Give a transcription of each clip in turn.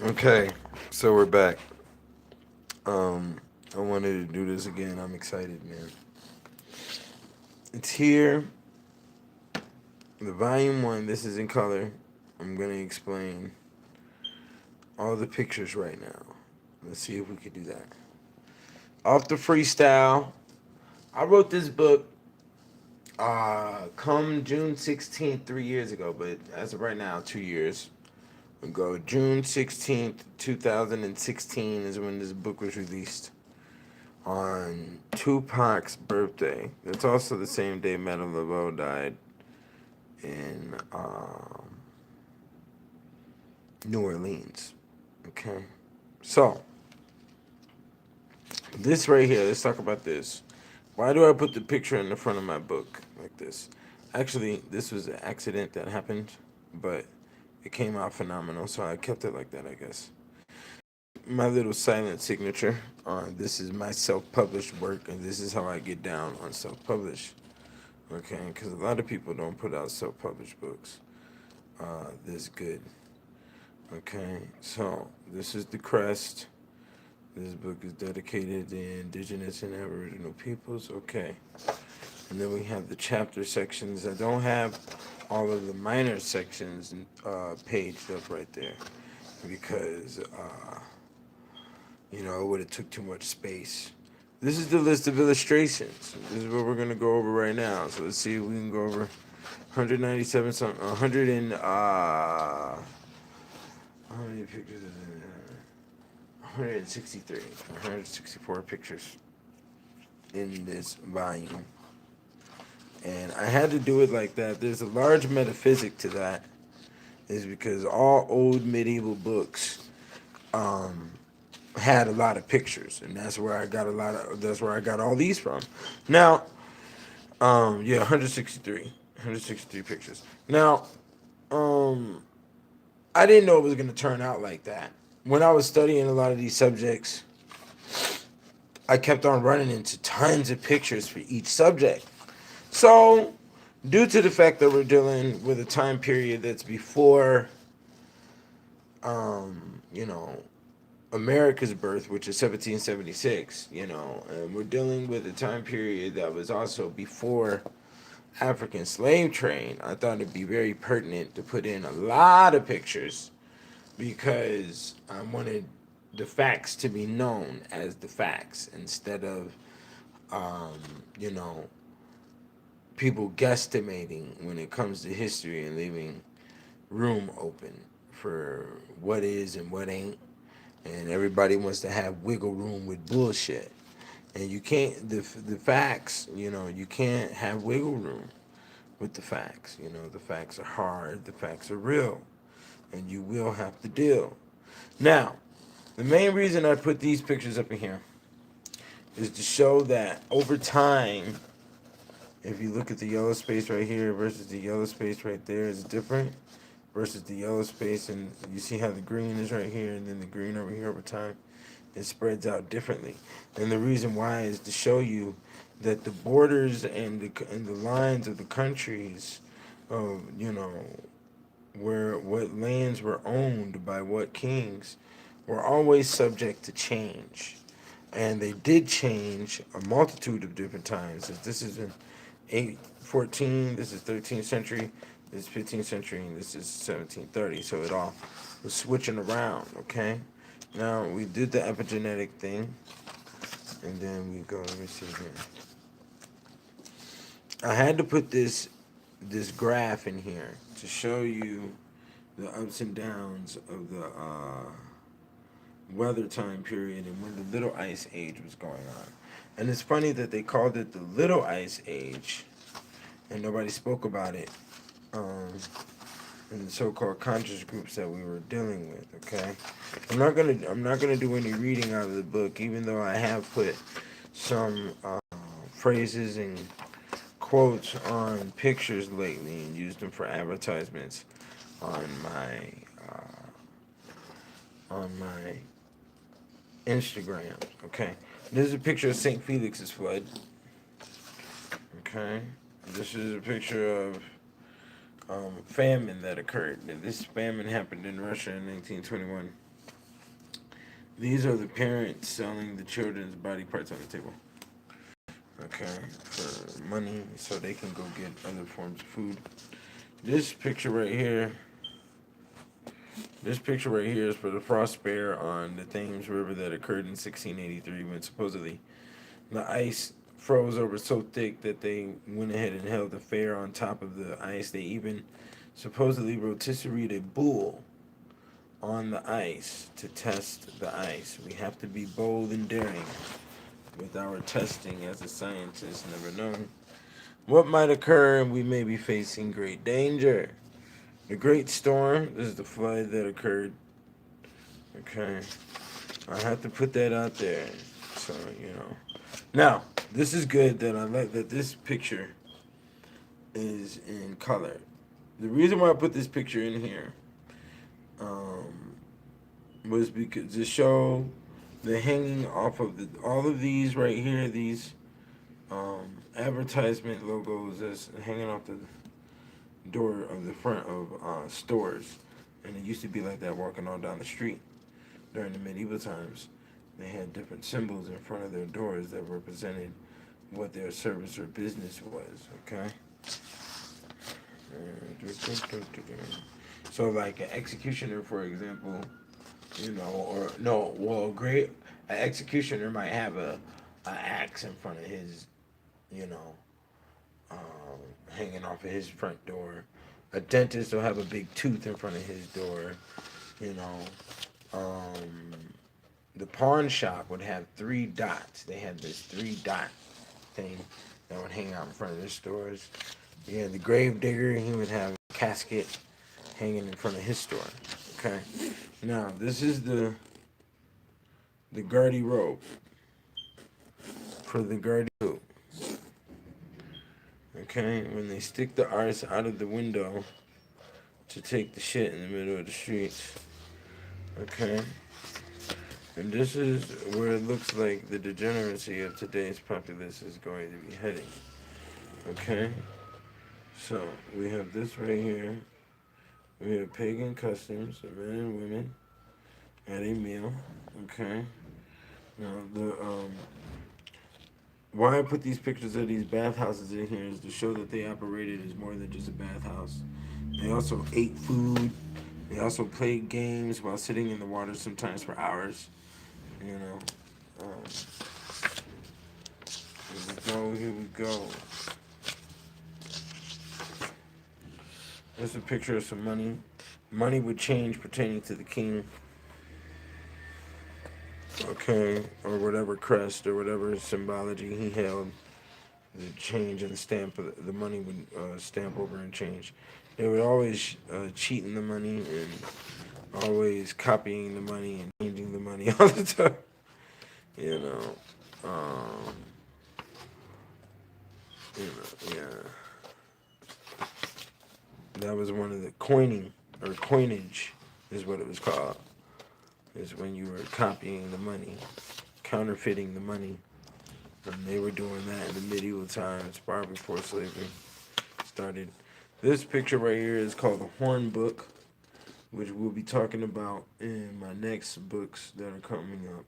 Okay, so we're back. I wanted to do this again. I'm excited, man. It's here. The volume one. This is in color. I'm gonna explain all the pictures right now. Let's see if we could do that. Off the freestyle. I wrote this book come June 16th, 3 years ago, but as of right now, 2 years ago. June 16th, 2016 is when this book was released. On Tupac's birthday. It's also the same day Madame Laveau died in New Orleans. Okay. So, this right here, let's talk about this. Why do I put the picture in the front of my book like this? Actually, this was an accident that happened, but it came out phenomenal, so I kept it like that, I guess. My little silent signature. This is my self-published work, and this is how I get down on self-published. Okay, because a lot of people don't put out self-published books this good. Okay, so this is the crest. This book is dedicated to indigenous and aboriginal peoples. Okay, and then we have the chapter sections. I don't have all of the minor sections paged up right there because it would have took too much space. This is the list of illustrations. This is what we're gonna go over right now. So let's see if we can go over 197 something, 100 and how many pictures is it? 163, 164 pictures in this volume. And I had to do it like that. There's a large metaphysic to that, is because all old medieval books had a lot of pictures, and that's where I got all these from. Now, 163 pictures. Now, I didn't know it was gonna turn out like that. When I was studying a lot of these subjects, I kept on running into tons of pictures for each subject. So, due to the fact that we're dealing with a time period that's before, you know, America's birth, which is 1776, and we're dealing with a time period that was also before African slave trade, I thought it'd be very pertinent to put in a lot of pictures because I wanted the facts to be known as the facts instead of, you know, people guesstimating when it comes to history and leaving room open for what is and what ain't. And everybody wants to have wiggle room with bullshit. And you can't, the facts, you can't have wiggle room with the facts. The facts are hard, the facts are real, and you will have to deal. Now, the main reason I put these pictures up in here is to show that over time, if you look at the yellow space right here versus the yellow space right there, it's different versus the yellow space, and you see how the green is right here and then the green over here over time. It spreads out differently, and the reason why is to show you that the borders and the lines of the countries of where what lands were owned by what kings were always subject to change, and they did change a multitude of different times. This is in 814, this is 13th century, this is 15th century, and this is 1730. So it all was switching around. Okay. Now, we did the epigenetic thing, and then we go, let me see here. I had to put this graph in here to show you the ups and downs of the weather time period and when the Little Ice Age was going on. And it's funny that they called it the Little Ice Age, and nobody spoke about it in the so-called conscious groups that we were dealing with. Okay, I'm not gonna do any reading out of the book, even though I have put some phrases and quotes on pictures lately and used them for advertisements on my Instagram. Okay, this is a picture of St. Felix's flood. Okay, this is a picture of famine that occurred. This famine happened in Russia in 1921. These are the parents selling the children's body parts on the table. Okay, for money so they can go get other forms of food. This picture right here. This picture right here is for the frost spare on the Thames River that occurred in 1683 when supposedly the ice froze over so thick that they went ahead and held a fair on top of the ice. They even supposedly rotisseried a bull on the ice to test the ice. We have to be bold and daring with our testing as a scientist. Never know what might occur, and we may be facing great danger. The Great Storm, this is the flood that occurred. Okay. I have to put that out there. So, you know. Now, this is good that I like that this picture is in color. The reason why I put this picture in here was because to show the hanging off of all of these right here, these advertisement logos that's hanging off the door of the front of stores. And it used to be like that walking on down the street during the medieval times. They had different symbols in front of their doors that represented what their service or business was, okay? So like an executioner, for example, you know, or no, well, great, an executioner might have a axe in front of his, you know, hanging off of his front door. A dentist will have a big tooth in front of his door, you know. The pawn shop would have 3 dots. They had this 3-dot thing that would hang out in front of their stores. Yeah, the grave digger, he would have a casket hanging in front of his store. Okay. Now, this is the garderobe for the garderobe. Okay, when they stick the arse out of the window to take the shit in the middle of the streets. Okay. And this is where it looks like the degeneracy of today's populace is going to be heading. Okay? So, we have this right here. We have pagan customs of men and women at a meal. Okay? Now, why I put these pictures of these bathhouses in here is to show that they operated as more than just a bathhouse. They also ate food. They also played games while sitting in the water, sometimes for hours. You know, here we go. There's a picture of some money. Money would change pertaining to the king. Okay, or whatever crest or whatever symbology he held. The change and the stamp of the money would stamp over and change. They would always cheating the money and always copying the money and changing the money all the time. You know, yeah. That was one of the coinage is what it was called. Is when you were copying the money, counterfeiting the money. And they were doing that in the medieval times, far before slavery started. This picture right here is called the Horn Book, which we'll be talking about in my next books that are coming up.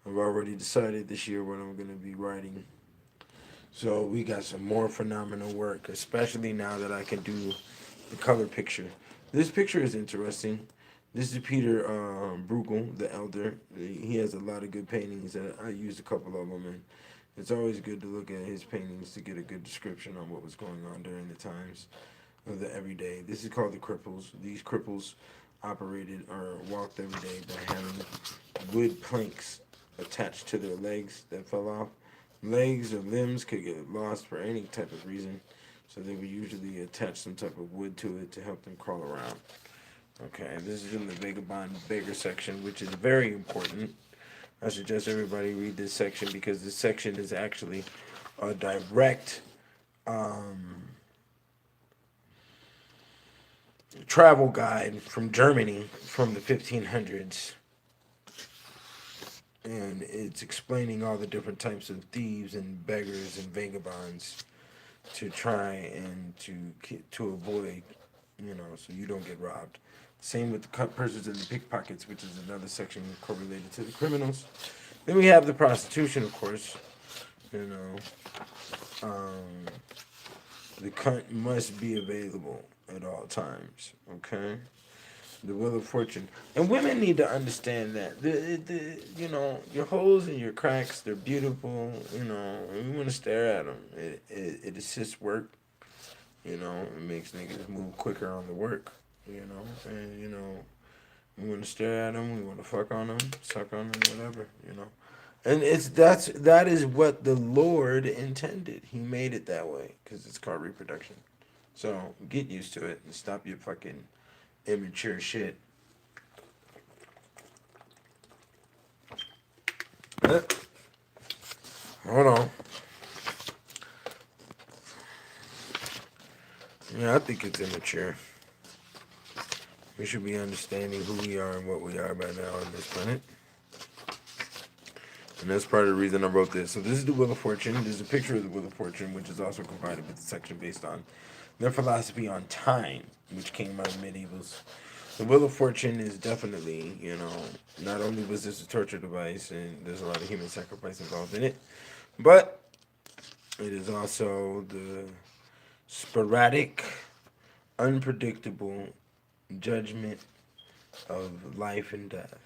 I've already decided this year what I'm going to be writing. So we got some more phenomenal work, especially now that I can do the color picture. This picture is interesting. This is Peter Bruegel, the elder. He has a lot of good paintings. I used a couple of them, and it's always good to look at his paintings to get a good description on what was going on during the times of the everyday. This is called the cripples. These cripples operated or walked every day by having wood planks attached to their legs that fell off. Legs or limbs could get lost for any type of reason, so they would usually attach some type of wood to it to help them crawl around. Okay, this is in the Vagabond Beggar section, which is very important. I suggest everybody read this section because this section is actually a direct travel guide from Germany from the 1500s. And it's explaining all the different types of thieves and beggars and vagabonds to try and to avoid, you know, so you don't get robbed. Same with the cut purses and the pickpockets, which is another section correlated to the criminals. Then we have the prostitution, of course. You know, the cunt must be available at all times. Okay, the wheel of fortune, and women need to understand that you know, your holes and your cracks, they're beautiful. You know, and we want to stare at them. It assists work. You know, it makes niggas move quicker on the work. You know, and you know, we want to stare at them. We want to fuck on them, suck on them, whatever. You know. And that is what the Lord intended. He made it that way because it's called reproduction. So get used to it and stop your fucking immature shit. Hold on. Yeah, I think it's immature. We should be understanding who we are and what we are by now on this planet. And that's part of the reason I wrote this. So this is the Wheel of Fortune. There's a picture of the Wheel of Fortune, which is also provided with the section based on their philosophy on time, which came out of medievals. The Wheel of Fortune is definitely, you know, not only was this a torture device, and there's a lot of human sacrifice involved in it, but it is also the sporadic, unpredictable judgment of life and death.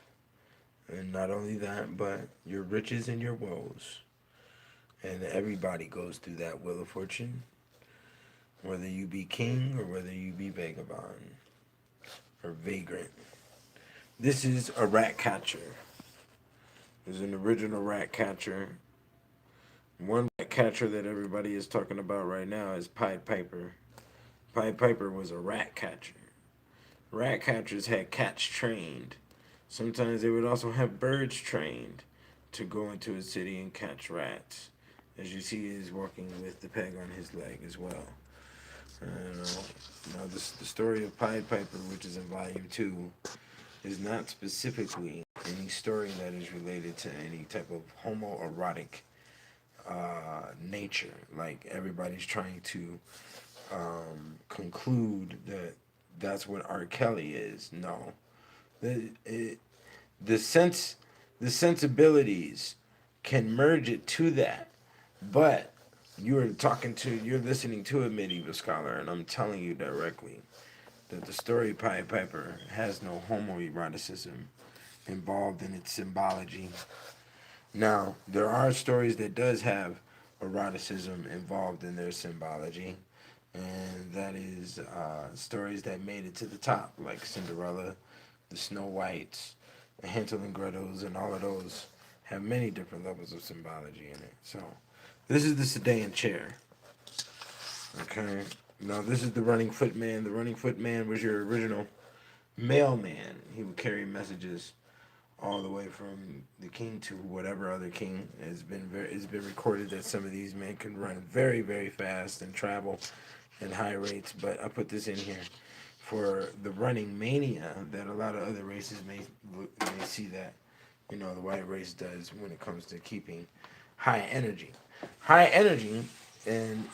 And not only that, but your riches and your woes. And everybody goes through that Wheel of Fortune. Whether you be king or whether you be vagabond or vagrant. This is a rat catcher. There's an original rat catcher. One rat catcher that everybody is talking about right now is Pied Piper. Pied Piper was a rat catcher. Rat catchers had cats trained. Sometimes they would also have birds trained to go into a city and catch rats. As you see, he's walking with the peg on his leg as well. Now the story of Pied Piper, which is in volume 2, is not specifically any story that is related to any type of homoerotic nature. Like everybody's trying to conclude that that's what R. Kelly is. No. The sensibilities can merge it to that, but you're listening to a medieval scholar, and I'm telling you directly that the story Pied Piper has no homoeroticism involved in its symbology. Now, there are stories that does have eroticism involved in their symbology, and that is stories that made it to the top, like Cinderella, the Snow Whites, the Hansel and Gretel's, and all of those have many different levels of symbology in it. So, this is the sedan chair. Okay. Now, this is the running footman. The running footman was your original mailman. He would carry messages all the way from the king to whatever other king. It's been recorded that some of these men can run very, very fast and travel at high rates. But I put this in here for the running mania that a lot of other races may see that, you know, the white race does when it comes to keeping high energy. High energy and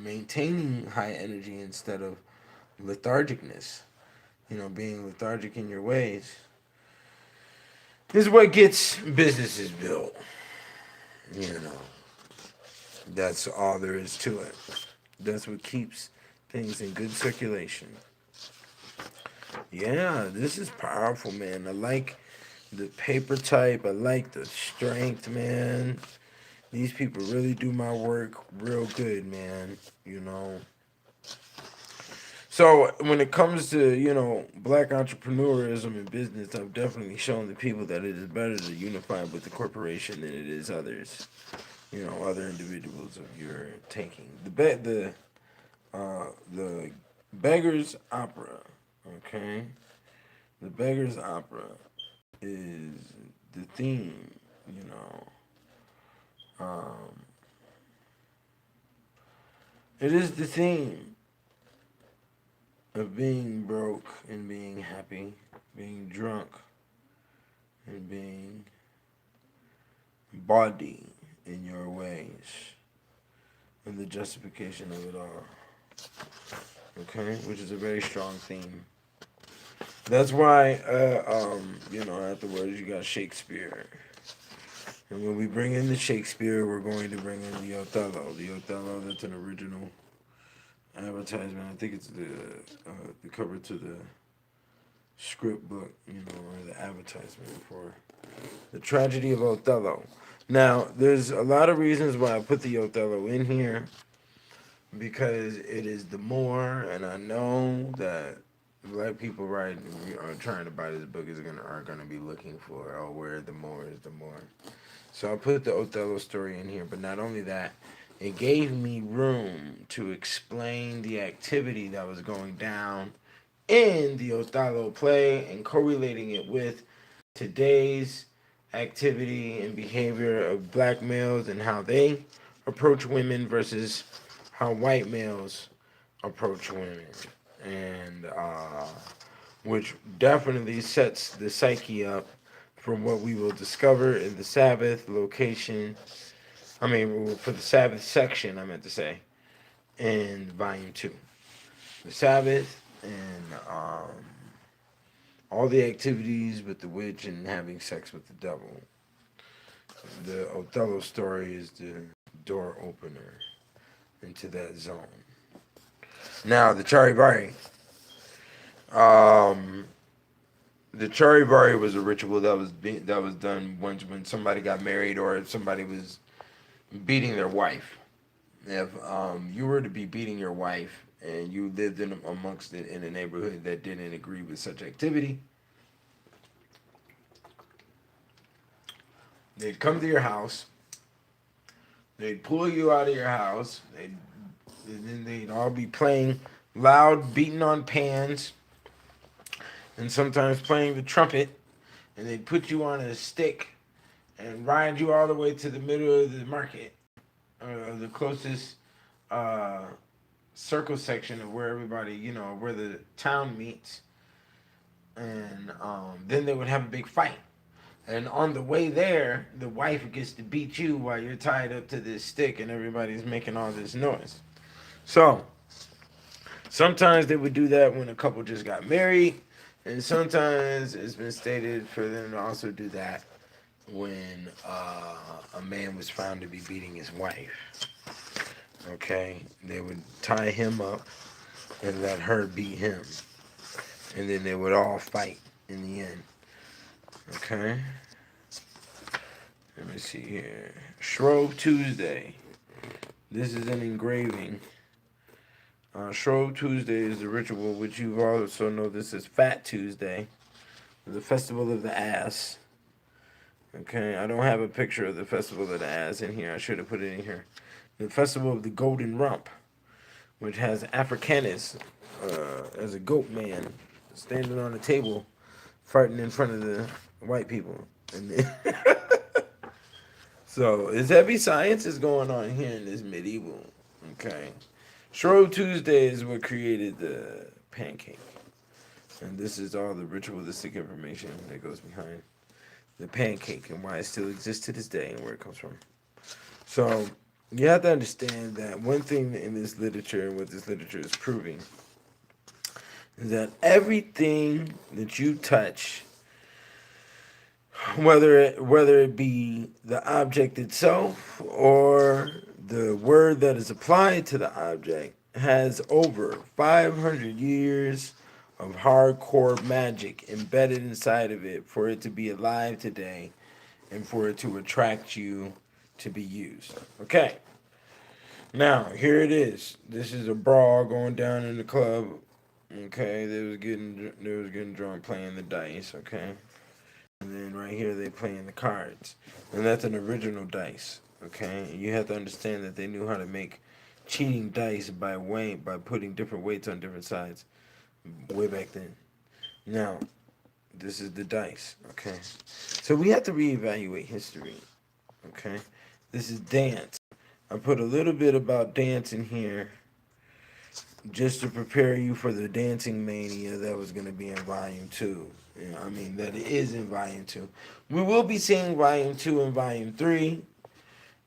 maintaining high energy instead of lethargicness, you know, being lethargic in your ways, is what gets businesses built. You know, that's all there is to it. That's what keeps things in good circulation. Yeah, this is powerful, man. I like the paper type. I like the strength, man. These people really do my work real good, man. You know. So when it comes to, you know, black entrepreneurism and business, I've definitely shown the people that it is better to unify with the corporation than it is others. You know, other individuals of your taking. The Beggar's Opera, okay? The Beggar's Opera is the theme, you know. It is the theme of being broke and being happy, being drunk and being bawdy in your ways, and the justification of it all. Okay? Which is a very strong theme. That's why, afterwards you got Shakespeare. And when we bring in the Shakespeare, we're going to bring in the Othello. The Othello, that's an original advertisement. I think it's the cover to the script book, or the advertisement for the tragedy of Othello. Now, there's a lot of reasons why I put the Othello in here, because it is the more, and I know that black people are trying to buy this book are gonna be looking for, oh, where the more is the more. So I put the Othello story in here, but not only that, it gave me room to explain the activity that was going down in the Othello play and correlating it with today's activity and behavior of black males and how they approach women versus how white males approach women. And which definitely sets the psyche up for what we will discover in the Sabbath location. For the Sabbath section, I meant to say, in volume 2. The Sabbath and all the activities with the witch and having sex with the devil. The Othello story is the door opener into that zone. Now, the Charivari. The Charivari was a ritual that was done once when somebody got married or if somebody was beating their wife. If you were to be beating your wife and you lived amongst it in a neighborhood that didn't agree with such activity, they'd come to your house, they'd pull you out of your house, and then they'd all be playing loud, beating on pans, and sometimes playing the trumpet, and they'd put you on a stick and ride you all the way to the middle of the market, or the closest circle section of where everybody, where the town meets, and then they would have a big fight. And on the way there, the wife gets to beat you while you're tied up to this stick and everybody's making all this noise. So, sometimes they would do that when a couple just got married, and sometimes it's been stated for them to also do that when a man was found to be beating his wife. Okay? They would tie him up and let her beat him. And then they would all fight in the end. Okay? Let me see here. Shrove Tuesday. This is an engraving. Shrove Tuesday is the ritual, which you also know this as Fat Tuesday, the festival of the ass. Okay, I don't have a picture of the festival of the ass in here. I should have put it in here. The festival of the golden rump, which has Africanus as a goat man standing on a table, farting in front of the white people. And then so it's heavy science is going on here in this medieval. Okay. Shrove Tuesday is what created the pancake. And this is all the ritualistic information that goes behind the pancake and why it still exists to this day and where it comes from. So you have to understand that one thing in this literature and what this literature is proving is that everything that you touch, whether it be the object itself or the word that is applied to the object, has over 500 years of hardcore magic embedded inside of it for it to be alive today and for it to attract you to be used. Okay. Now, here it is. This is a brawl going down in the club. Okay, they was getting drunk playing the dice, okay? And then right here they playing the cards. And that's an original dice. Okay? You have to understand that they knew how to make cheating dice by putting different weights on different sides way back then. Now, this is the dice, okay? So we have to reevaluate history. Okay? This is dance. I put a little bit about dance in here just to prepare you for the dancing mania that was going to be in volume 2. That it is in volume 2. We will be seeing volume 2 and volume 3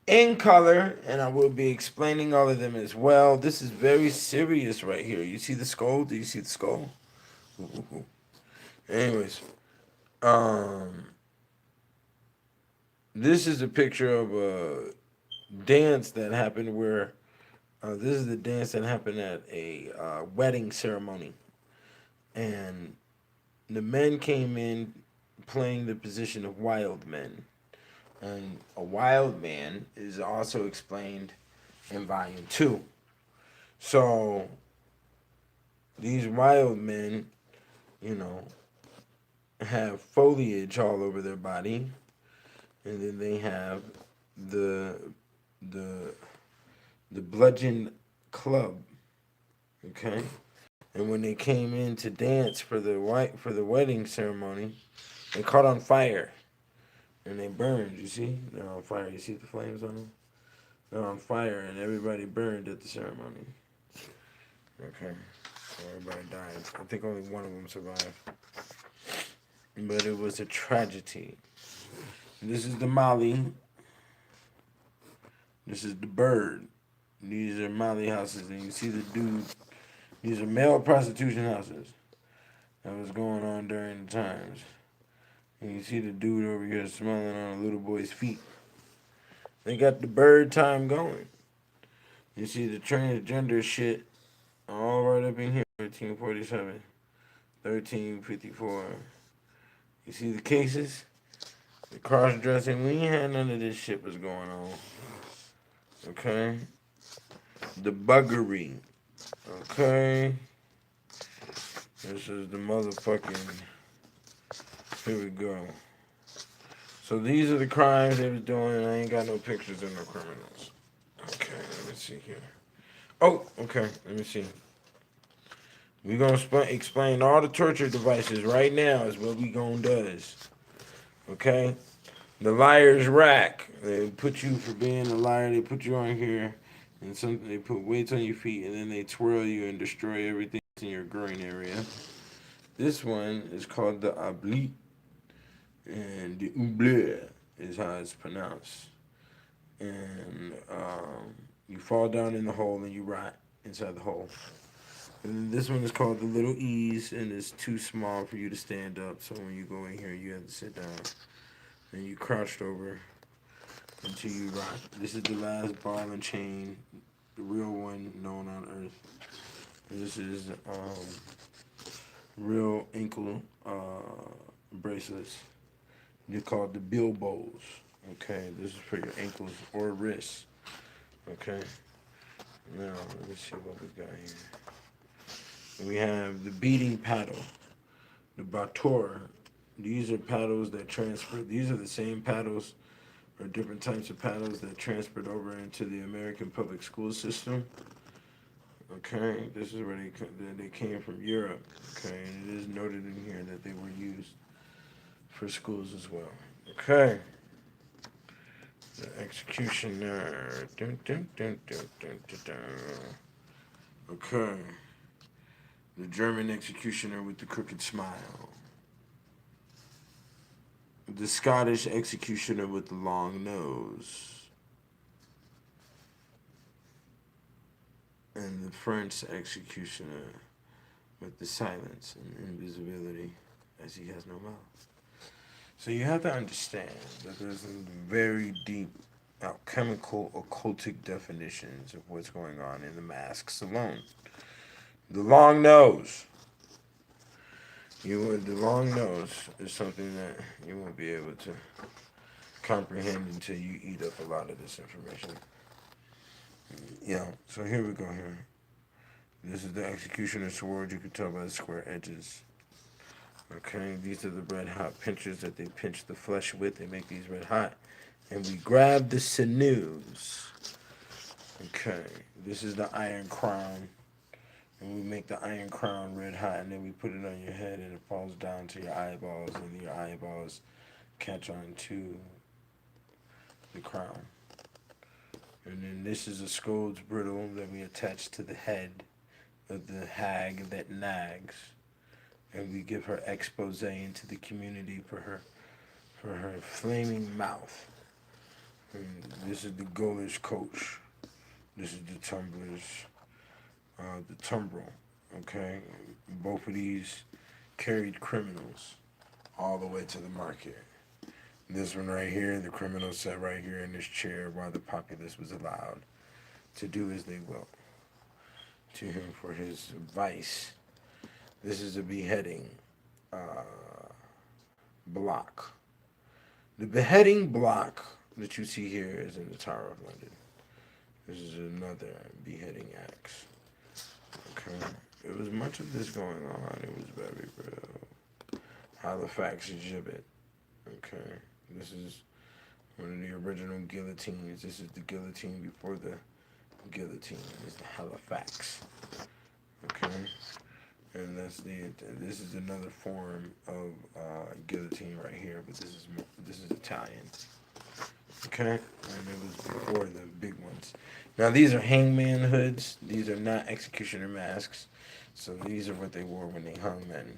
in color, and I will be explaining all of them as well. This is very serious right here. You see the skull? Do you see the skull? Ooh, ooh, ooh. Anyways, um, this is a picture of a dance that happened where this is the dance that happened at a wedding ceremony, and the men came in playing the position of wild men, and a wild man is also explained in volume 2. So these wild men, you know, have foliage all over their body, and then they have the the the bludgeon club. Okay, and when they came in to dance for the wedding ceremony, they caught on fire and they burned. You see, they're on fire. You see the flames on them? They're on fire, and everybody burned at the ceremony. Okay, so everybody died. I think only one of them survived, but it was a tragedy. This is the Mali. This is the bird. These are Mali houses, and you see the dude. These are male prostitution houses that was going on during the times. And you see the dude over here smelling on a little boy's feet. They got the bird time going. You see the transgender shit all right up in here. 1347, 1354. You see the cases? The cross dressing. We ain't had none of this shit was going on. Okay? The buggery. Okay? This is the motherfucking. Here we go. So these are the crimes they was doing. I ain't got no pictures of no criminals. Okay, let me see here. Oh, okay, let me see. We gonna explain all the torture devices right now is what we gonna does. Okay? The liar's rack. They put you for being a liar. They put you on here, and something they put weights on your feet, and then they twirl you and destroy everything in your groin area. This one is called the oblique, and the oublié is how it's pronounced. And you fall down in the hole and you rot inside the hole. And then this one is called the little E's, and it's too small for you to stand up. So when you go in here, you have to sit down. And you crouched over until you rot. This is the last ball and chain, the real one known on Earth. And this is real ankle bracelets. They're called the bilbos. Okay, this is for your ankles or wrists. Okay. Now let me see what we got here. We have the beating paddle, the bator. These are paddles that transfer. These are the same paddles or different types of paddles that transferred over into the American public school system. Okay, this is where they came from Europe. Okay, and it is noted in here that they were used for schools as well. Okay. The executioner. Dun, dun, dun, dun, dun, dun, dun. Okay. The German executioner with the crooked smile. The Scottish executioner with the long nose. And the French executioner with the silence and invisibility, as he has no mouth. So you have to understand that there's some very deep alchemical occultic definitions of what's going on in the masks alone. The long nose. The long nose is something that you won't be able to comprehend until you eat up a lot of this information. Yeah, so here we go here. This is the executioner's sword. You can tell by the square edges. Okay, these are the red hot pinchers that they pinch the flesh with. They make these red hot. And we grab the sinews. Okay, this is the iron crown. And we make the iron crown red hot, and then we put it on your head, and it falls down to your eyeballs, and your eyeballs catch on to the crown. And then this is a scold's brittle that we attach to the head of the hag that nags. And we give her expose into the community for her flaming mouth. And this is the Gaulish coach. This is the tumblers, the tumbrel. Okay, both of these carried criminals all the way to the market. This one right here, the criminal sat right here in this chair while the populace was allowed to do as they will to him for his vice. This is a beheading block. The beheading block that you see here is in the Tower of London. This is another beheading axe. Okay. There was much of this going on. It was very real. Halifax exhibit. Okay. This is one of the original guillotines. This is the guillotine before the guillotine. This is the Halifax. Okay. And this is another form of guillotine right here, but this is Italian. Okay, and it was before the big ones. Now these are hangman hoods. These are not executioner masks. So these are what they wore when they hung men.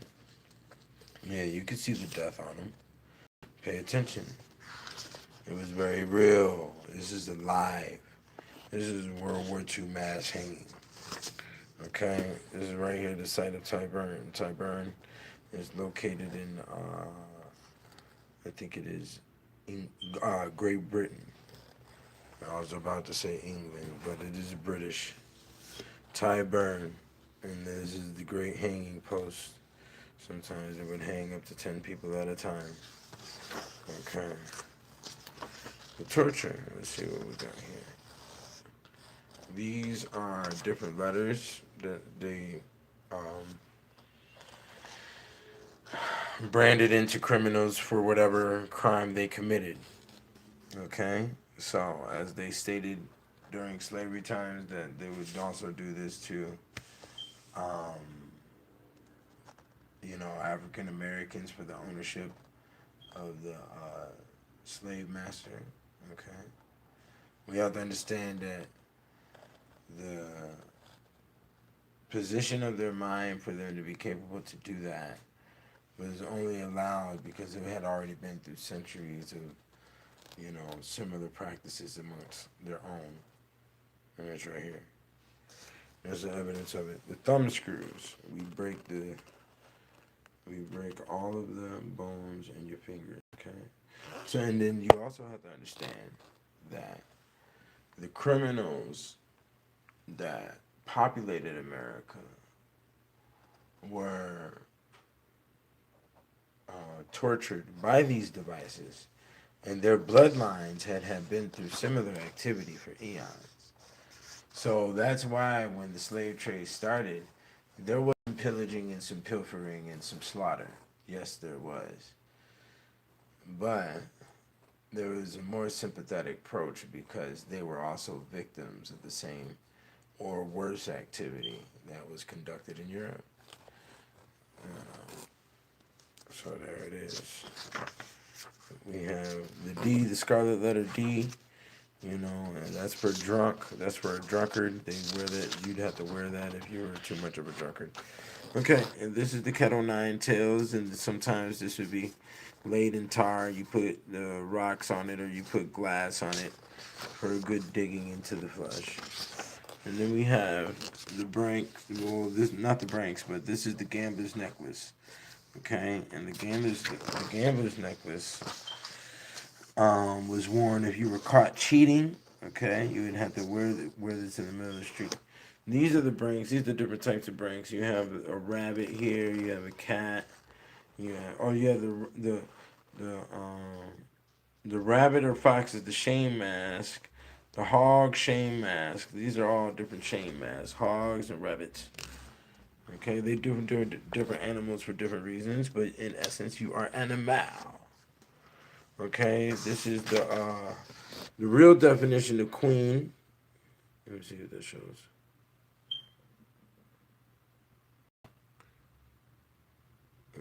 Yeah, you could see the death on them. Pay attention. It was very real. This is alive. This is World War II mass hanging. Okay, this is right here, the site of Tyburn. Tyburn is located in, I think it is, in Great Britain. I was about to say England, but it is British. Tyburn, and this is the great hanging post. Sometimes it would hang up to 10 people at a time. Okay. The torture, let's see what we got here. These are different letters that they branded into criminals for whatever crime they committed. Okay? So, as they stated during slavery times, that they would also do this to, African Americans for the ownership of the slave master. Okay? We have to understand that the position of their mind for them to be capable to do that was only allowed because it had already been through centuries of, similar practices amongst their own. And it's right here. There's the evidence of it. The thumb screws. We break all of the bones in your fingers. Okay. So, and then you also have to understand that the criminals that populated America were tortured by these devices, and their bloodlines had been through similar activity for eons. So that's why when the slave trade started, there was some pillaging and some pilfering and some slaughter. Yes, there was. But there was a more sympathetic approach because they were also victims of the same or worse activity that was conducted in Europe. So there it is. We have the D, the scarlet letter D, and that's for drunk. That's for a drunkard. They wear that. You'd have to wear that if you were too much of a drunkard. Okay, and this is the kettle nine tails, and sometimes this would be laid in tar. You put the rocks on it, or you put glass on it for a good digging into the flesh. And then we have the brank. Well, this not the branks, but this is the gambler's necklace. Okay, and the gambler's necklace was worn if you were caught cheating. Okay, you would have to wear this in the middle of the street. These are the branks. These are different types of branks. You have a rabbit here. You have a cat. You have the rabbit or fox is the shame mask. The hog shame mask. These are all different shame masks. Hogs and rabbits. Okay, they do different animals for different reasons, but in essence, you are animal. Okay, this is the real definition of queen. Let me see what that shows.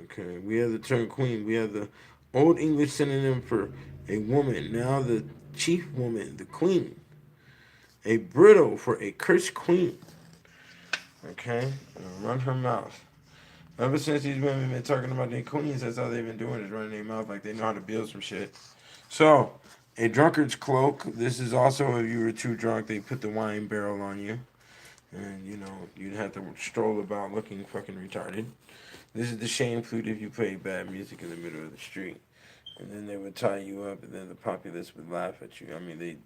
Okay, we have the term queen. We have the Old English synonym for a woman. Now the chief woman, the queen. A brittle for a cursed queen. Okay, run her mouth. Ever since these women been talking about their queens, that's all they've been doing is running their mouth like they know how to build some shit. So, a drunkard's cloak. This is also if you were too drunk, they put the wine barrel on you. And, you'd have to stroll about looking fucking retarded. This is the shame flute if you play bad music in the middle of the street. And then they would tie you up, and then the populace would laugh at you. I mean,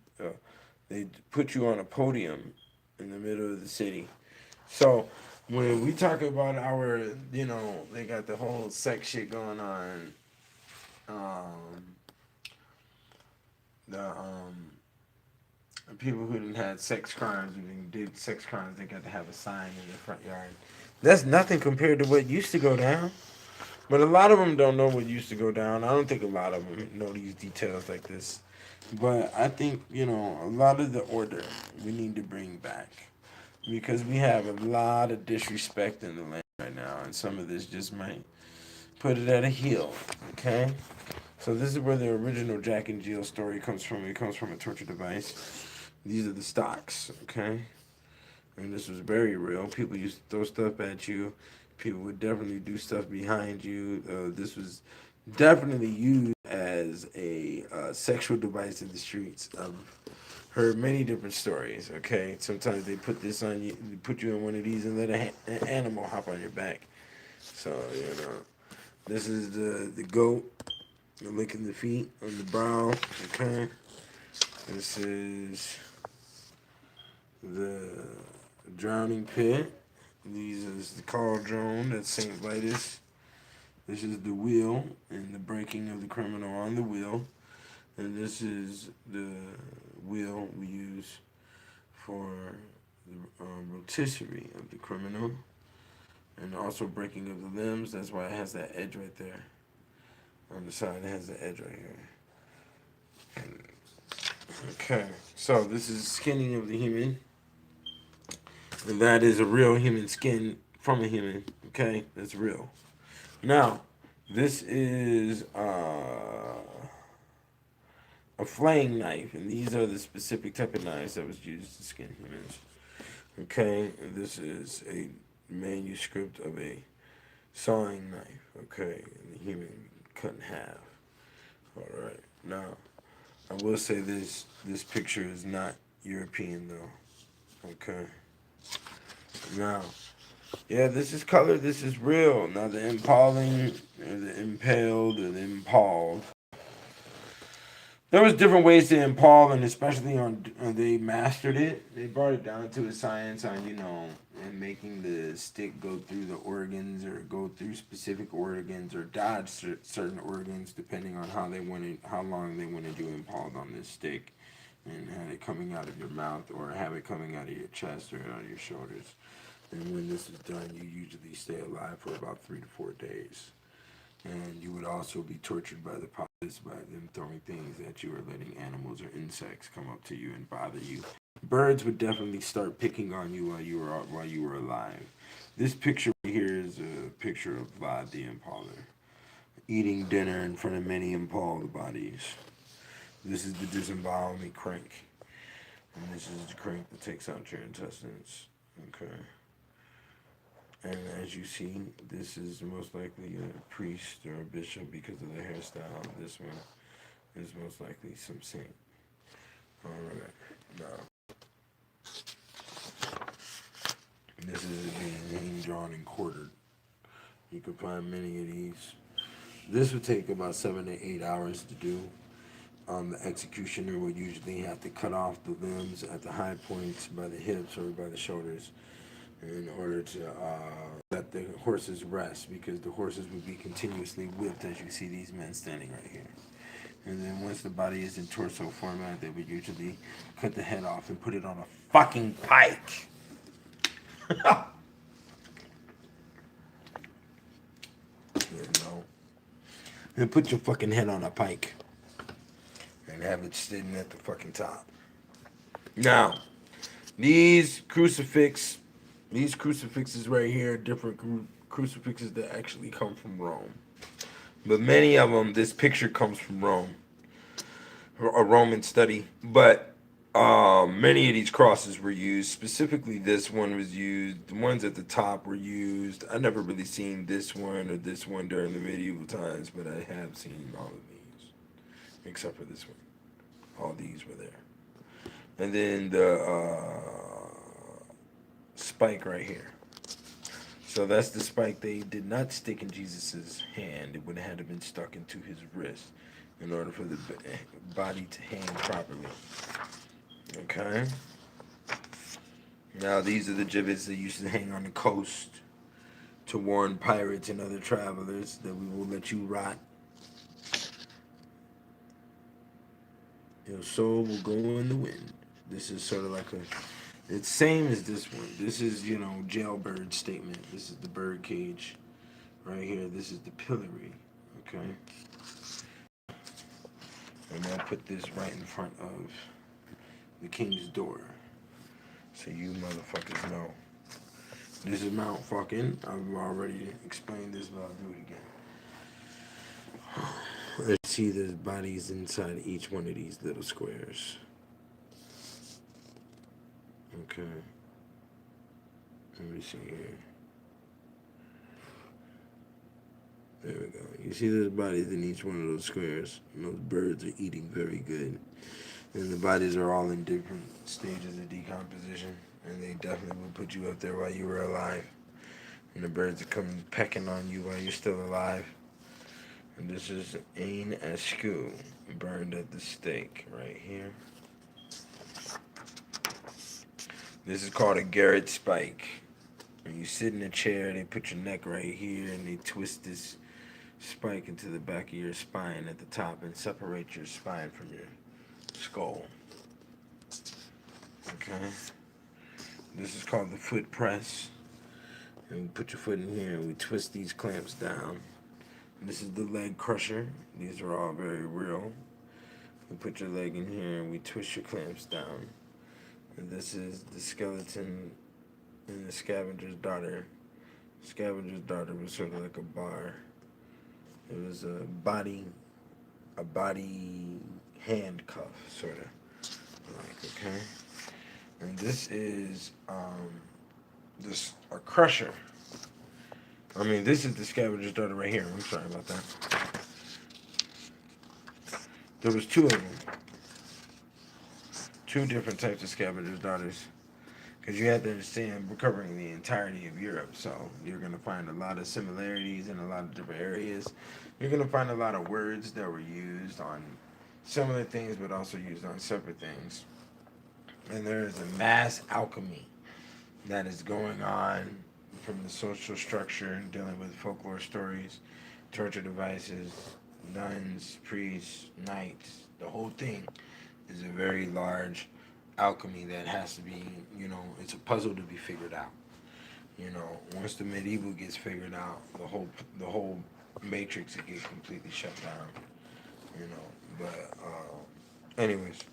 they put you on a podium in the middle of the city. So when we talk about our, they got the whole sex shit going on. Um, the people who didn't had sex crimes, who did sex crimes, they got to have a sign in their front yard. That's nothing compared to what used to go down. But a lot of them don't know what used to go down. I don't think a lot of them know these details like this. But I think, a lot of the order we need to bring back. Because we have a lot of disrespect in the land right now. And some of this just might put it at a heel. Okay? So this is where the original Jack and Jill story comes from. It comes from a torture device. These are the stocks. Okay? And this was very real. People used to throw stuff at you. People would definitely do stuff behind you. This was definitely used as a sexual device in the streets. I've heard many different stories. Okay, sometimes they put this on you, put you in one of these, and let an animal hop on your back. So this is the goat, licking the feet on the brow. Okay, this is the drowning pit. These is the cauldron at St. Vitus. This is the wheel and the breaking of the criminal on the wheel. And this is the wheel we use for the rotisserie of the criminal. And also breaking of the limbs. That's why it has that edge right there. On the side, it has the edge right here. Okay, so this is skinning of the human. And that is a real human skin from a human. Okay, that's real. Now, this is a flaying knife, and these are the specific type of knives that was used to skin humans. Okay, and this is a manuscript of a sawing knife. Okay, and the human cut in half. All right. Now, I will say this: this picture is not European, though. Okay. Now, yeah, this is color. This is real. Now, the impaling, or the impaled, or the impaled. There was different ways to impale, and especially they mastered it. They brought it down to a science on, and making the stick go through the organs or go through specific organs or dodge certain organs depending on how long they wanted you impaled on this stick, and had it coming out of your mouth or have it coming out of your chest or out of your shoulders. And when this is done, you usually stay alive for about 3 to 4 days. And you would also be tortured by the populace by them throwing things at you or letting animals or insects come up to you and bother you. Birds would definitely start picking on you while you were alive. This picture right here is a picture of Vlad the Impaler eating dinner in front of many impaled bodies. This is the disembowelment crank. And this is the crank that takes out your intestines. Okay. And as you see, this is most likely a priest or a bishop because of the hairstyle. This one is most likely some saint. Alright, now. This is being drawn and quartered. You can find many of these. This would take about 7 to 8 hours to do. The executioner would usually have to cut off the limbs at the high points by the hips or by the shoulders in order to let the horses rest, because the horses would be continuously whipped as you see these men standing right here. And then once the body is in torso format, they would usually cut the head off and put it on a fucking pike. And put your fucking head on a pike and have it sitting at the fucking top. Now, these crucifixes right here are different crucifixes that actually come from Rome. But many of them, this picture comes from Rome, a Roman study. But many of these crosses were used. Specifically, this one was used. The ones at the top were used. I never really seen this one or this one during the medieval times, but I have seen all of these, except for this one. All these were there. And then the spike right here. So that's the spike they did not stick in Jesus's hand. It would have had been stuck into his wrist in order for the body to hang properly. Okay. Now these are the gibbets that used to hang on the coast to warn pirates and other travelers that we will let you rot. Your soul will go in the wind. This is sort of like a, it's same as this one. This is, you know, jailbird statement. This is the bird cage right here. This is the pillory, okay? And I'll put this right in front of the king's door, so you motherfuckers know. This is Mount fucking. I've already explained this, but I'll do it again. Let's see, there's bodies inside each one of these little squares. Okay. Let me see here. There we go. You see there's bodies in each one of those squares. And those birds are eating very good. And the bodies are all in different stages of decomposition. And they definitely will put you up there while you were alive. And the birds are coming pecking on you while you're still alive. And this is Ain Askew, burned at the stake right here. This is called a Garrett spike. When you sit in a chair, they put your neck right here and they twist this spike into the back of your spine at the top and separate your spine from your skull. Okay. This is called the foot press. And we put your foot in here and we twist these clamps down. And this is the leg crusher. These are all very real. We put your leg in here and we twist your clamps down. And this is the skeleton and the scavenger's daughter. Scavenger's daughter was sort of like a bar. It was a body handcuff, sort of. Like, okay. And this is a crusher. I mean, this is the scavenger's daughter right here. I'm sorry about that. There was two of them. Two different types of scavenger's daughters. Because you have to understand, we're covering the entirety of Europe, so you're going to find a lot of similarities in a lot of different areas. You're going to find a lot of words that were used on similar things, but also used on separate things. And there is a mass alchemy that is going on from the social structure, dealing with folklore stories, torture devices, nuns, priests, knights. The whole thing is a very large alchemy that has to be, you know, it's a puzzle to be figured out. You know, once the medieval gets figured out, the whole matrix it gets completely shut down. You know, but anyways,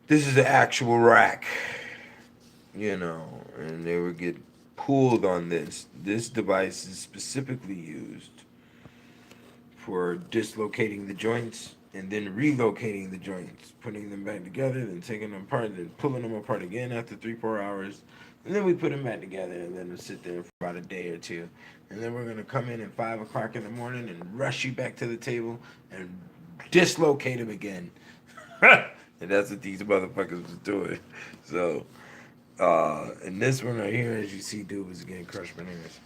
this is the actual rack. You know, and they would get pulled on this. This device is specifically used for dislocating the joints and then relocating the joints, putting them back together, then taking them apart, then pulling them apart again after 3-4 hours. And then we put them back together and let them sit there for about a day or two. And then we're going to come in at 5 o'clock in the morning and rush you back to the table and dislocate them again. And that's what these motherfuckers was doing. So, and this one right here, as you see, dude was getting crushed bananas.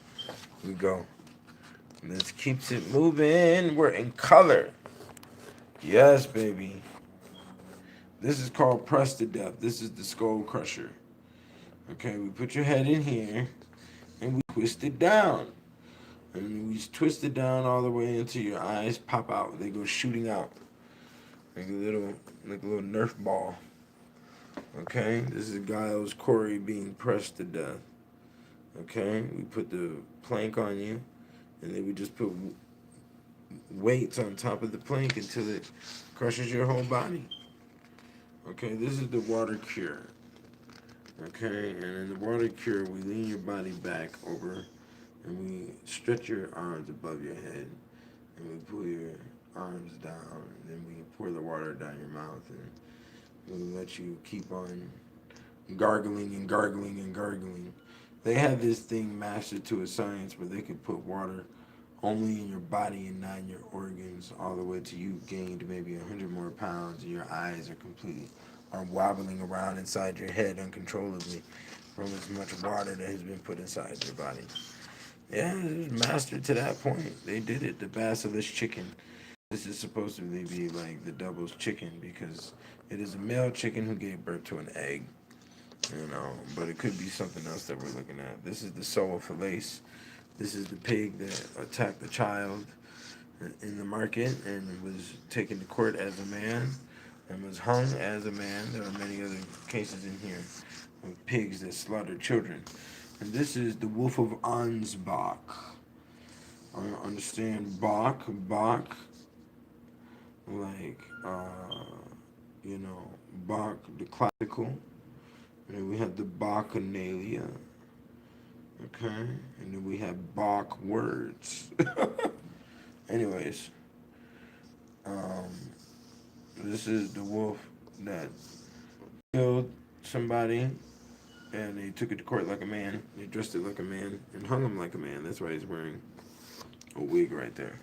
We go. This keeps it moving. We're in color. Yes, baby. This is called press to death. This is the skull crusher. Okay, we put your head in here and we twist it down. And we twist it down all the way until your eyes pop out. They go shooting out like a little Nerf ball. Okay, this is Giles Corey being pressed to death. Okay, we put the plank on you, and then we just put weights on top of the plank until it crushes your whole body. Okay, this is the water cure. Okay, and in the water cure, we lean your body back over, and we stretch your arms above your head, and we pull your arms down, and then we pour the water down your mouth, and we'll let you keep on gargling and gargling and gargling. They had this thing mastered to a science where they could put water only in your body and not in your organs, all the way to you gained maybe 100 more pounds, and your eyes are wobbling around inside your head uncontrollably from as much water that has been put inside their body. Yeah, it was mastered to that point. They did it. The basilisk chicken. This is supposed to be like the devil's chicken because it is a male chicken who gave birth to an egg. But it could be something else that we're looking at. This is the soul of Falaise. This is the pig that attacked the child in the market and was taken to court as a man and was hung as a man. There are many other cases in here of pigs that slaughtered children. And this is the wolf of Ansbach. I understand Bach, like, Bach, the classical. And then we have the Bacchanalia. Okay. And then we have Bach words. Anyways, this is the wolf that killed somebody and they took it to court like a man. They dressed it like a man and hung him like a man. That's why he's wearing a wig right there.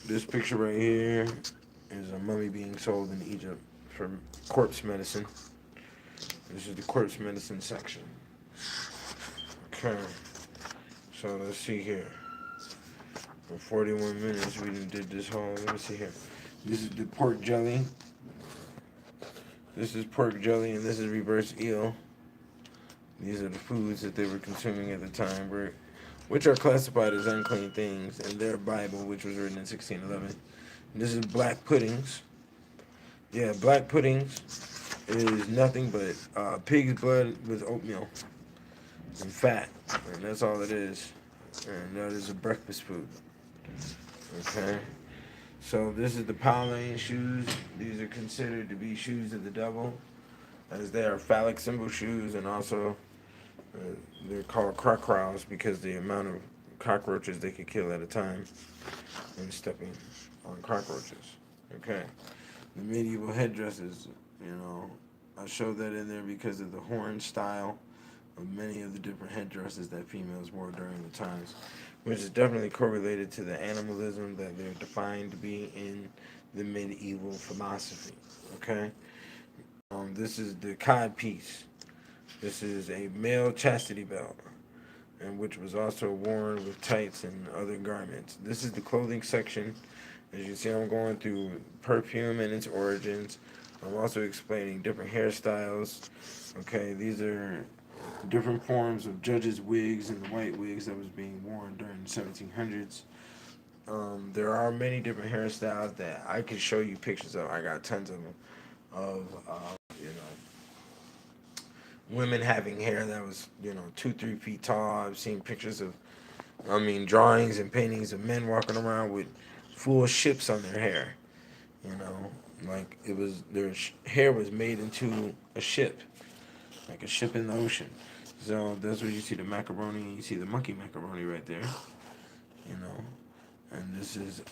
This picture right here is a mummy being sold in Egypt for corpse medicine. This is the corpse medicine section. Okay. So let's see here. For 41 minutes, we did this whole. Let me see here. This is the pork jelly. This is pork jelly, and this is reverse eel. These are the foods that they were consuming at the time, which are classified as unclean things in their Bible, which was written in 1611. And this is black puddings. Yeah, black puddings is nothing but pig's blood with oatmeal and fat, and that's all it is. And that is a breakfast food. Okay. So this is the Pauline shoes. These are considered to be shoes of the devil, as they are phallic symbol shoes, and also they're called crocodiles because the amount of cockroaches they could kill at a time in stepping on cockroaches. Okay. The medieval headdresses, I showed that in there because of the horn style of many of the different headdresses that females wore during the times, which is definitely correlated to the animalism that they're defined to be in the medieval philosophy. Okay? This is the cod piece. This is a male chastity belt, and which was also worn with tights and other garments. This is the clothing section. As you see, I'm going through perfume and its origins. I'm also explaining different hairstyles. Okay, these are different forms of judges' wigs and the white wigs that was being worn during the 1700s. There are many different hairstyles that I could show you pictures of. I got tons of them of women having hair that was 2-3 feet tall. I've seen pictures of drawings and paintings of men walking around with full ships on their hair. Like it was their hair was made into a ship, like a ship in the ocean. So that's where you see the macaroni, and you see the monkey macaroni right there. And this is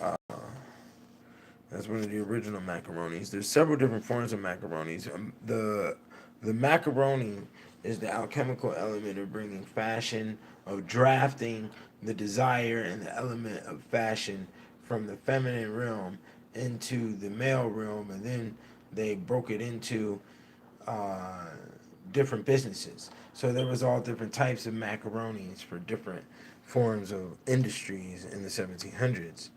that's one of the original macaronis. There's several different forms of macaronis. The macaroni is the alchemical element of bringing fashion, of drafting the desire and the element of fashion from the feminine realm into the male realm, and then they broke it into different businesses. So there was all different types of macaronis for different forms of industries in the 1700s.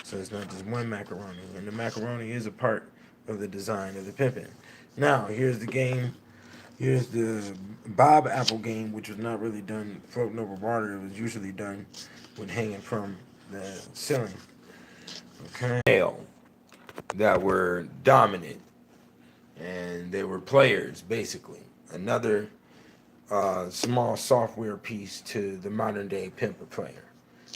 So it's not just one macaroni, and the macaroni is a part of the design of the pimpin'. Now here's the game. Here's the bob apple game, which was not really done floating over water. It was usually done when hanging from the ceiling. Okay. That were dominant, and they were players basically. Another small software piece to the modern day pimp player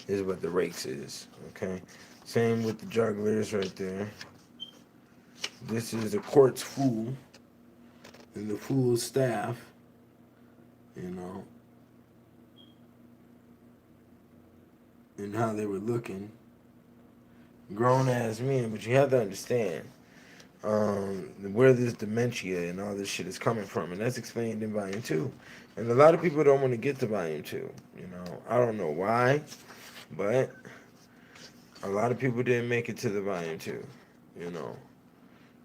is what the rakes is. Okay. Same with the jugglers right there. This is a court's fool and the fool's staff, and how they were looking. Grown ass men, but you have to understand where this dementia and all this shit is coming from, and that's explained in volume 2. And a lot of people don't want to get to volume 2. I don't know why, but a lot of people didn't make it to the volume 2.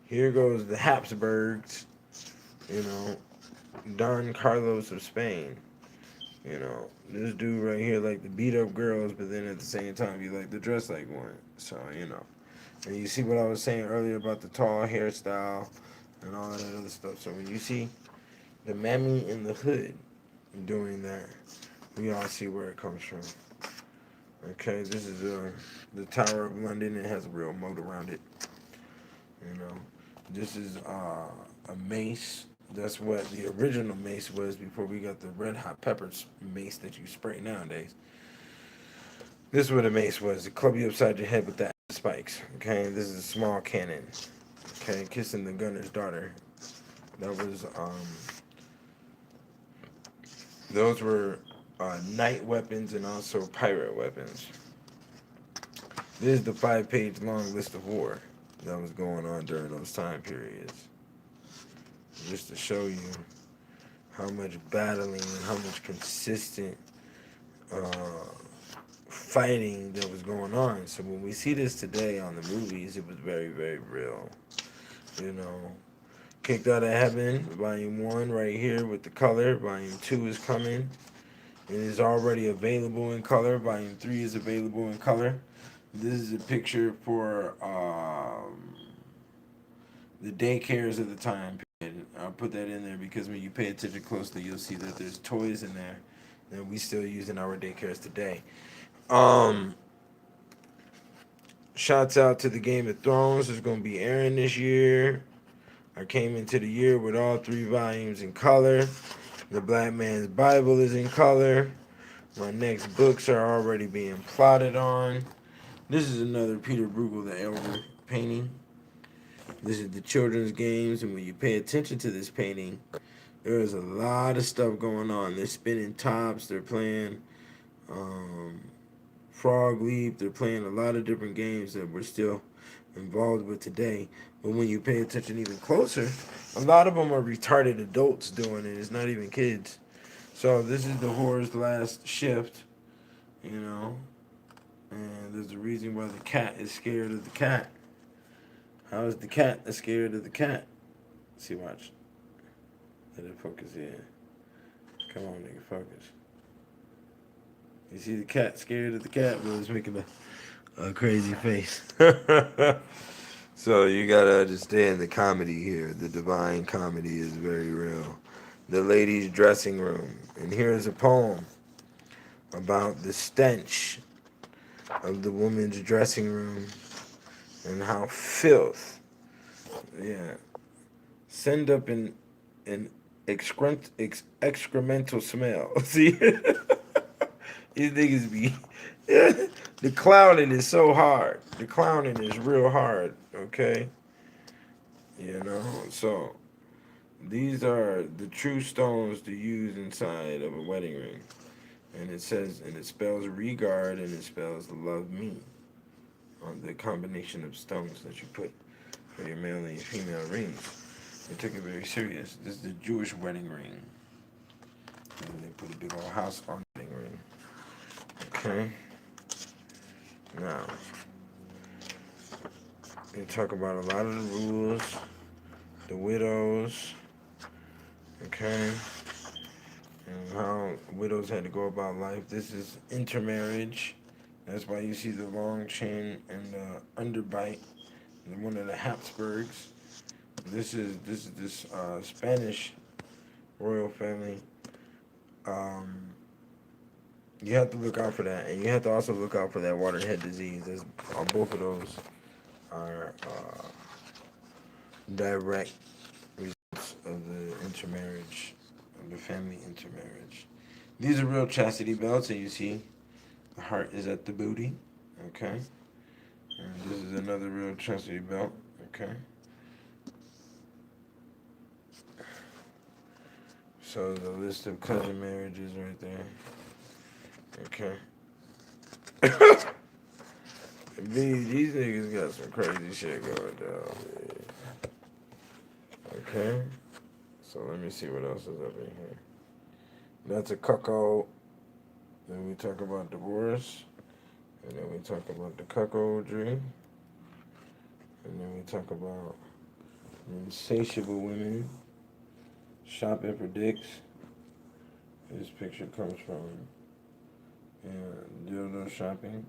Here goes the Habsburgs, Don Carlos of Spain. You know, this dude right here like to beat up girls, but then at the same time, he like to dress like one. So, you know. And you see what I was saying earlier about the tall hairstyle and all that other stuff. So when you see the mammy in the hood doing that, we all see where it comes from. Okay, this is the Tower of London. It has a real moat around it. You know, this is a mace. That's what the original mace was before we got the red hot peppers mace that you spray nowadays. This is what a mace was. It club you upside your head with the spikes. Okay, this is a small cannon. Okay, kissing the gunner's daughter. That was those were night weapons and also pirate weapons. This is the 5-page long list of war that was going on during those time periods. Just to show you how much battling and how much consistent uh, fighting that was going on. So when we see this today on the movies, it was very, very real. You know, Kicked Out of Heaven, Volume 1 right here with the color. Volume 2 is coming. It is already available in color. Volume 3 is available in color. This is a picture for the daycares of the time period. I'll put that in there because when you pay attention closely, you'll see that there's toys in there that we still use in our daycares today. Shouts out to the Game of Thrones. It's going to be airing this year. I came into the year with all 3 volumes in color. The Black Man's Bible is in color. My next books are already being plotted on. This is another Peter Bruegel the Elder painting. This is the children's games, and when you pay attention to this painting, there is a lot of stuff going on. They're spinning tops. They're playing Frog Leap. They're playing a lot of different games that we're still involved with today. But when you pay attention even closer, a lot of them are retarded adults doing it. It's not even kids. So this is the Horror's last shift, you know. And there's a reason why the cat is scared of the cat. How is the cat scared of the cat? See, watch. Let it focus here. Come on, nigga, focus. You see the cat scared of the cat, but it's making a crazy face. So you gotta understand the comedy here. The divine comedy is very real. The ladies' dressing room. And here's a poem about the stench of the woman's dressing room and how filth, send up an excremental smell. See, these niggas be, the clowning is so hard. The clowning is real hard, okay? You know, so these are the true stones to use inside of a wedding ring. And it says, and it spells regard and it spells love me on the combination of stones that you put for your male and your female rings. They took it very serious. This is the Jewish wedding ring. And they put a big old house on the wedding ring. Okay. Now, they talk about a lot of the rules, the widows, okay, and how widows had to go about life. This is intermarriage. That's why you see the long chin and the underbite. One of the Habsburgs. This is this Spanish royal family. You have to look out for that, and you have to also look out for that waterhead disease. Both of those are direct results of the intermarriage, of the family intermarriage. These are real chastity belts, and you see the heart is at the booty, okay? And this is another real chastity belt, okay? So the list of cousin marriages right there. Okay. These niggas got some crazy shit going down, man. Okay. So let me see what else is up in here. That's a cuckold. Then we talk about divorce. And then we talk about the cuckoldry. And then we talk about insatiable women Shop and Predicts. This picture comes from Dildo Shopping.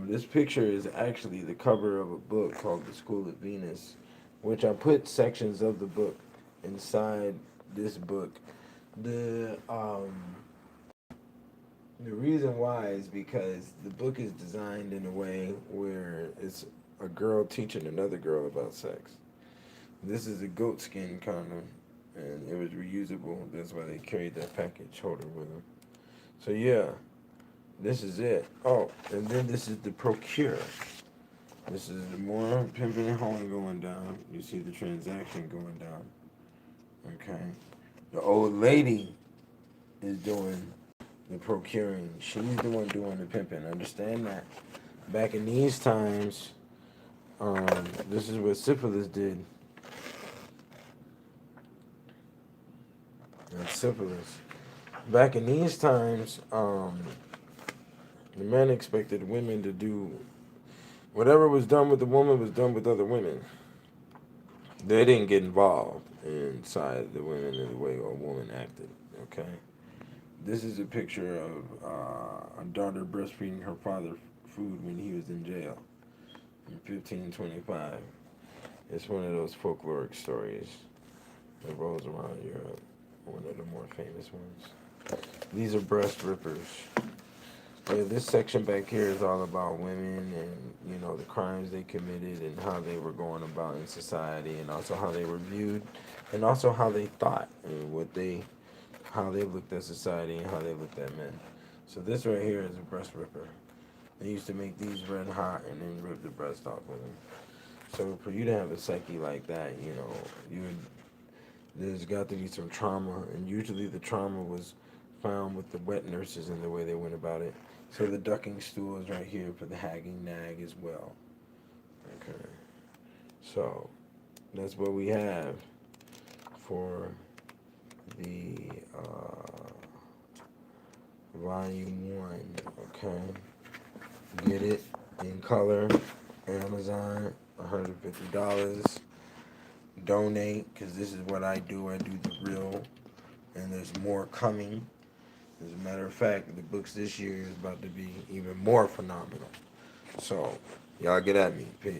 This picture is actually the cover of a book called The School of Venus, which I put sections of the book inside this book. The reason why is because the book is designed in a way where it's a girl teaching another girl about sex. This is a goat skin condom, and it was reusable. That's why they carried that package holder with them. So yeah, this is it. Oh, and then this is the Procure. This is the more pimping and hoeing going down. You see the transaction going down. Okay. The old lady is doing the procuring. She's the one doing the pimping. Understand that. Back in these times, this is what syphilis did. That's syphilis. Back in these times, the men expected women to do whatever was done with the woman was done with other women. They didn't get involved inside the women in the way a woman acted. Okay. This is a picture of a daughter breastfeeding her father food when he was in jail in 1525. It's one of those folkloric stories that rolls around Europe. One of the more famous ones. These are breast rippers. Yeah, this section back here is all about women and, you know, the crimes they committed and how they were going about in society, and also how they were viewed, and also how they thought and how they looked at society and how they looked at men. So this right here is a breast ripper. They used to make these red hot and then rip the breast off with them. So for you to have a psyche like that, you know, there's got to be some trauma, and usually the trauma was found with the wet nurses and the way they went about it. So the ducking stool is right here for the hagging nag as well. Okay. So that's what we have for the volume 1. Okay. Get it in color. Amazon, $150. Donate, because this is what I do. I do the real, and there's more coming. As a matter of fact, the books this year is about to be even more phenomenal. So, y'all get at me. Peace.